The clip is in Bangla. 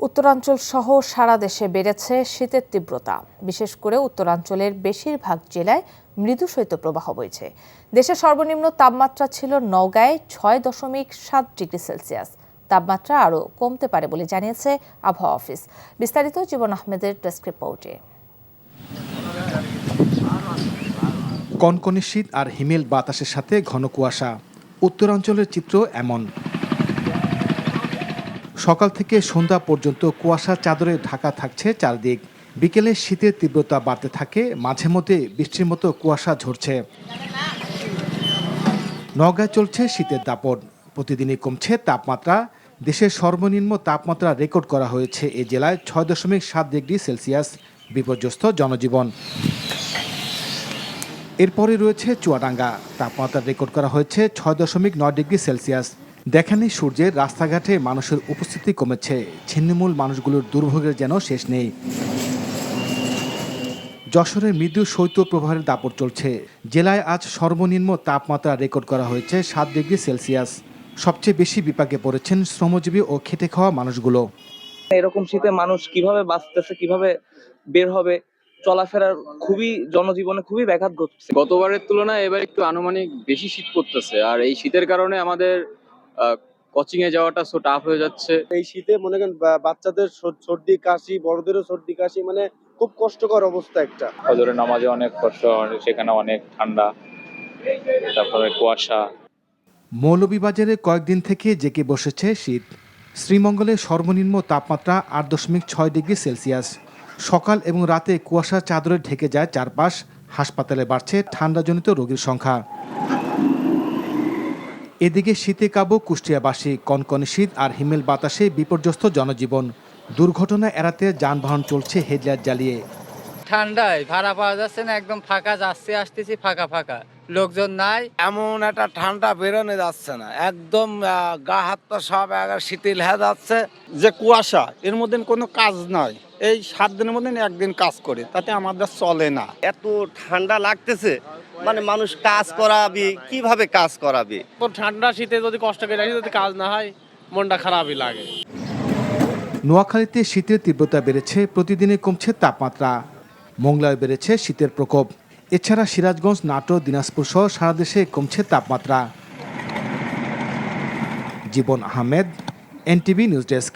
উত্তরাঞ্চল সহ সারা দেশে বেড়েছে শীতের তীব্রতা। বিশেষ করে উত্তরাঞ্চলের বেশিরভাগ জেলায় মৃদু শৈত্যপ্রবাহ বইছে। দেশের সর্বনিম্ন তাপমাত্রা ছিল নওগাঁয় ৬.৭ ডিগ্রি সেলসিয়াস। তাপমাত্রা আরও কমতে পারে বলে জানিয়েছে আবহাওয়া অফিস। বিস্তারিত জীবন আহমেদের ডেস্ক রিপোর্টে। কনকনে শীত আর হিমেল বাতাসের সাথে ঘন কুয়াশা। উত্তরাঞ্চলের চিত্র এমন। সকাল থেকে সন্ধ্যা পর্যন্ত কুয়াশার চাদরে ঢাকা থাকছে চারদিক। বিকেলে শীতের তীব্রতা বাড়তে থাকে, মাঝে মধ্যে বৃষ্টির মতো কুয়াশা ঝরছে। নওগাঁয় চলছে শীতের দাপট। প্রতিদিনই কমছে তাপমাত্রা। দেশের সর্বনিম্ন তাপমাত্রা রেকর্ড করা হয়েছে এ জেলায় ৬.৭ ডিগ্রি সেলসিয়াস। বিপর্যস্ত জনজীবন। এরপরে রয়েছে চুয়াডাঙ্গা। তাপমাত্রা রেকর্ড করা হয়েছে ৬.৯ ডিগ্রি সেলসিয়াস। দেখানি সূর্যের রাস্তাঘাটে মানুষের উপস্থিতি কমেছে। ছিন্নমূল মানুষগুলোর দুর্ভোগের যেন শেষ নেই। যশোরের মৃদু শৈত্যপ্রবাহের দাপট চলছে। জেলায় আজ সর্বনিম্ন তাপমাত্রা রেকর্ড করা হয়েছে ৭ ডিগ্রি সেলসিয়াস। সবচেয়ে বেশি বিপাকে পড়েছেন শ্রমজীবী ও খেটে খাওয়া মানুষগুলো। এরকম শীতে মানুষ কিভাবে বাঁচতেছে, কিভাবে বের হবে, চলাফেরার জনজীবনে খুবই ব্যাঘাত ঘটছে। গতবারের তুলনায় এবার একটু আনুমানিক বেশি শীত পড়তেছে, আর এই শীতের কারণে আমাদের কোচিং এ যাওয়াটা সো টাফ হয়ে যাচ্ছে। এই শীতে মনে করেন বাচ্চাদের সর্দি কাশি, বড়দেরও সর্দি কাশি, মানে খুব কষ্টকর অবস্থা একটা। ফজরের নামাজে অনেক কষ্ট, সেখানে অনেক ঠান্ডা, তারপরে কুয়াশা। মৌলভীবাজারে কয়েকদিন থেকে জেঁকে বসেছে শীত। শ্রীমঙ্গলে সর্বনিম্ন তাপমাত্রা ৮.৬ ডিগ্রি সেলসিয়াস। সকাল এবং রাতে কুয়াশার চাদরে ঢেকে যায় চারপাশ। হাসপাতালে বাড়ছে ঠান্ডাজনিত রোগীর সংখ্যা। এদিকে শীতে কাবু কুষ্টিয়াবাসী। কনকনে শীত আর হিমেল বাতাসে বিপর্যস্ত জনজীবন। দুর্ঘটনা এড়াতে যানবাহন চলছে হেডলাইট জ্বালিয়ে। ঠান্ডায় ভাড়া পাওয়া যাচ্ছে না, একদম ফাঁকা, আসতেছি ফাঁকা ফাঁকা, লোকজন নাই। এমন একটা ঠান্ডা বেরোনো যাচ্ছে না, একদম গা হাত পা সব শিথিল হয়ে যাচ্ছে। যে কুয়াশা, এর মধ্যে কোনো কাজ নাই। এই 7 দিনের মধ্যে একদিন কাজ করে, তাতে আমাদের চলে না। এত ঠান্ডা লাগতেছে, মানে মানুষ কাজ করাবি কিভাবে, কাজ করাবি? ঠান্ডা শীতে যদি কষ্ট করে যদি কাজ না হয়, মনটা খারাপই লাগে। নোয়াখালীতে শীতের তীব্রতা বেড়েছে, প্রতিদিনে কমছে তাপমাত্রা। মোংলায় বেড়েছে শীতের প্রকোপ। এছাড়া সিরাজগঞ্জ, নাটোর, দিনাজপুর সহ সারা দেশে কমছে তাপমাত্রা। জীবন আহমেদ, এনটিভি নিউজ ডেস্ক।